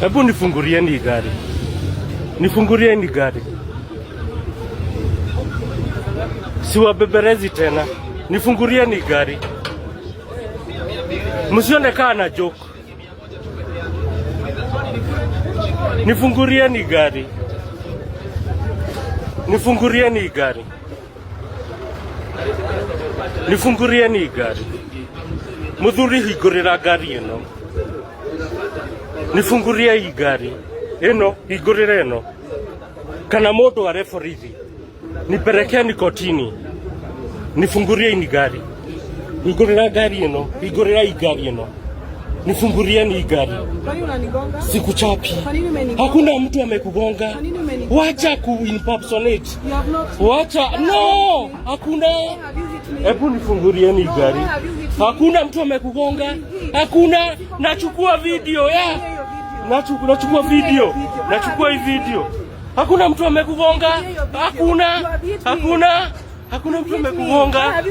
Hebu nifungurieni gari. Nifungurieni gari. Siwabeberezi tena. Nifungurieni gari. Msione kana joke. Nifungurieni gari. Nifungurieni gari. Nifungurieni gari. Muthuri hingurira gari eno. Nifungurie hii gari. Eno, hingurire eno. Kana moto areforithi. Nipelekeni kotini. Nifungurie hii gari. Hingurira gari eno. Hingurira hii gari eno. Nifungurieni hii gari. Kwani unanigonga? Sikuchapi. Kwani umenigonga? Hakuna mtu amekugonga. Kwani umenigonga? Wacha kuimpersonate. You have not. Wacha. No! Hakuna. Hebu nifungurieni hii gari. Hakuna mtu amekugonga. Hakuna. Nachukua video ya. Nachukua video. Nachukua hii video. Hakuna mtu amekugonga. Hakuna. Hakuna. Hakuna mtu amekugonga.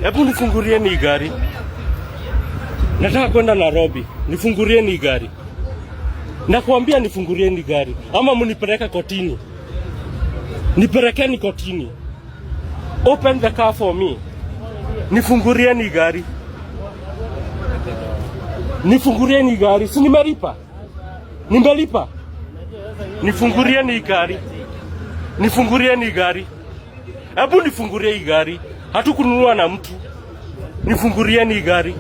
Hebu nifungurieni hii gari. Nataka kwenda Nairobi. Nifungurieni gari. Nakwambia nifungurieni gari. Ama munipeleka kotini. Nipelekeni kotini. Open the car for me. Nifungurieni gari. Nifungurieni gari. Si nimelipa? Nimelipa. Nifungurieni gari. Nifungurieni gari. Hebu nifungurie gari. Hatukununua na mtu. Nifungurieni gari.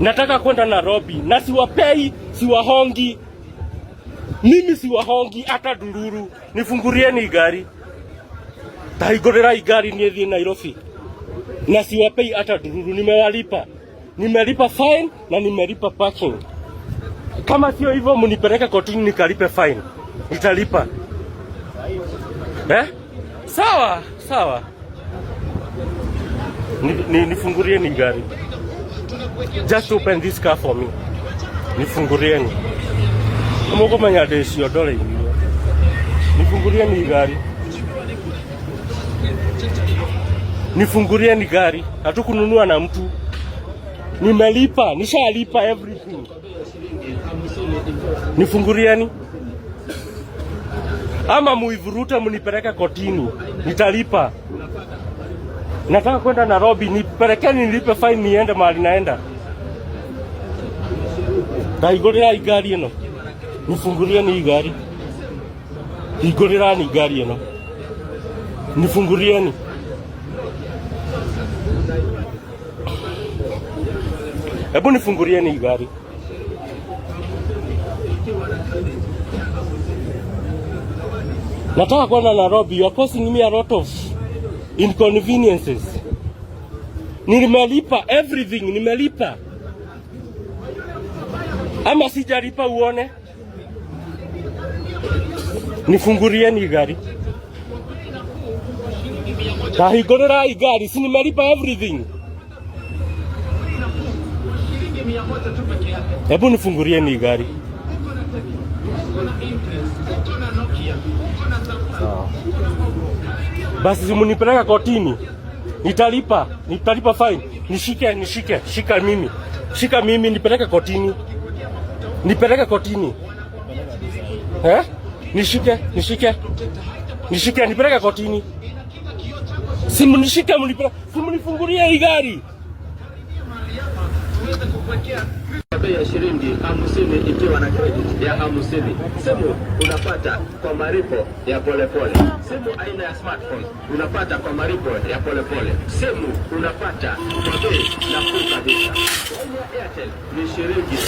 Nataka kwenda Nairobi na siwapei, siwahongi. Mimi siwahongi hata dururu. Nifungurieni gari. Taigorera gari niethie Nairobi. Na siwapei hata dururu, nimewalipa. Nimelipa fine na nimelipa parking. Kama sio hivyo mnipeleke kotini nikalipe fine. Nitalipa. Sawa, sawa. Nifungurieni gari. Just open this car for me. Nifungurieni. Moko manyadesi odole hiyo. Nifungurieni gari. Nifungurieni gari. Hatukununua na mtu. Nimelipa, nishalipa everything. Nifungurieni. Ama muivuruta munipeleke kotini. Nitalipa. Nataka kwenda Nairobi, nipelekeni nilipe fine niende mahali naenda. Taigorera gari eno. Nifungurieni hii gari. Hingurira ni gari eno. Nifungurieni. Hebu nifungurieni hii gari. Nataka kwenda Nairobi. You are causing me a lot of inconveniences. Nimelipa everything, nimelipa. Ama sijalipa uone. Nifungurieni gari. Tahigorera gari, si nimelipa everything. Hebu nifungurieni gari. Basi simunipeleka kotini. Nitalipa fine. Shika mimi. Shika mimi nipeleke kotini. Nipeleke kotini. Nishike nipeleke kotini. Simunishike simunifungulie hii gari. Bei ya shilingi 50 ikiwa na credit ya 50. Simu unapata kwa malipo ya polepole. Simu aina ya smartphone unapata kwa malipo ya polepole. Simu unapata kwa bei nafuu kabisa. Airtel ni shilingi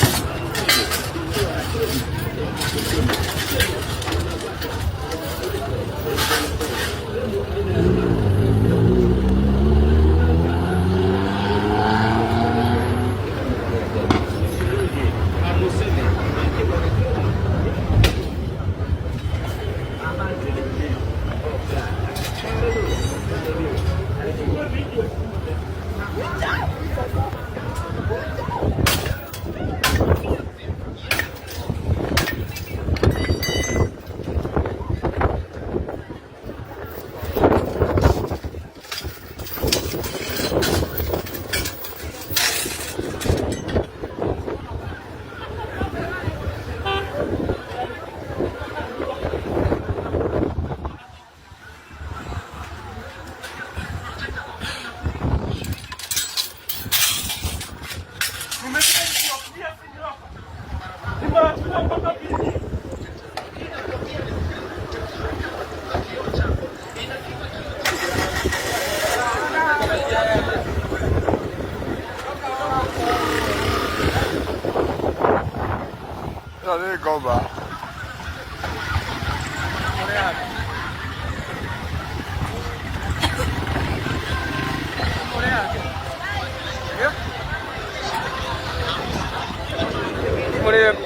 Allez, combat.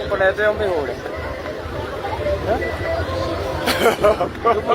Kupoteza mbinguni. Yupo